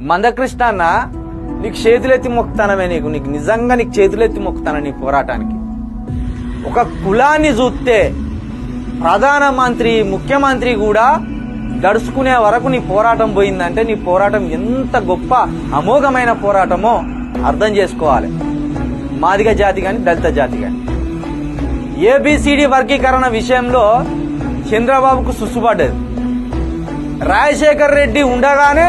మందకృష్ణ అన్న, నీకు చేతులెత్తి మొక్కుతానమే, నీకు నిజంగా నీకు చేతులెత్తి మొక్కుతాను నీ పోరాటానికి. ఒక కులాన్ని చూస్తే ప్రధానమంత్రి, ముఖ్యమంత్రి కూడా గడుచుకునే వరకు నీ పోరాటం పోయిందంటే నీ పోరాటం ఎంత గొప్ప అమోఘమైన పోరాటమో అర్థం చేసుకోవాలి. మాదిగ జాతి కానీ దళిత జాతి కానీ ఏబిసిడి వర్గీకరణ విషయంలో చంద్రబాబుకు సుసుపడ్డది. రాజశేఖర్ రెడ్డి ఉండగానే,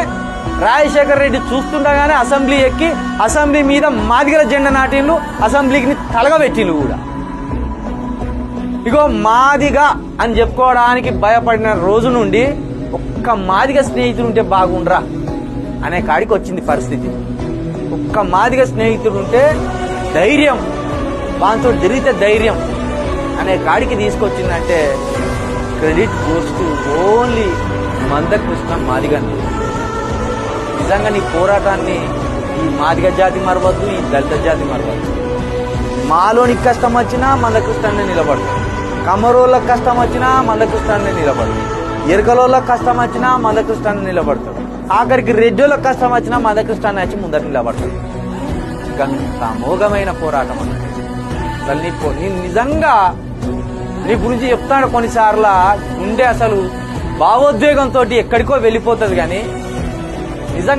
రాజశేఖర్ రెడ్డి చూస్తుండగానే అసెంబ్లీ ఎక్కి అసెంబ్లీ మీద మాదిగల జెండా నాటిండ్లు, అసెంబ్లీకి తలగబెట్టిండ్లు కూడా. ఇగో మాదిగ అని చెప్పుకోవడానికి భయపడిన రోజు నుండి ఒక్క మాదిగ స్నేహితుడు ఉంటే బాగుండ్రా అనే కాడికి వచ్చింది పరిస్థితి. ఒక్క మాదిగ స్నేహితుడు ఉంటే ధైర్యం, వాంతో తిరిగితే ధైర్యం అనే కాడికి తీసుకొచ్చిందంటే credit goes to only Mandakrishna మాదిగని. నిజంగా నీ పోరాటాన్ని ఈ మాదిగ జాతి మరవద్దు, ఈ దళిత జాతి మరవద్దు. మాలోనికి కష్టం వచ్చినా మందకృష్ణాన్ని నిలబడతాడు, కమ్మరోళ్ళకి కష్టం వచ్చినా మందకృష్ణాన్ని నిలబడతాడు, ఎరకలోళ్ళకి కష్టం వచ్చినా మందకృష్ణాన్ని నిలబడతాడు, ఆఖరికి రెడ్డిలోకి కష్టం వచ్చినా మందకృష్ణాన్ని వచ్చి ముందర నిలబడతాడు. గంత అమోఘమైన పోరాటం అన్నది. అసలు నీ నిజంగా నీ గురించి చెప్తాను కొన్నిసార్లు ఉండే అసలు భావోద్వేగంతో ఎక్కడికో వెళ్ళిపోతుంది. కానీ నిజంగా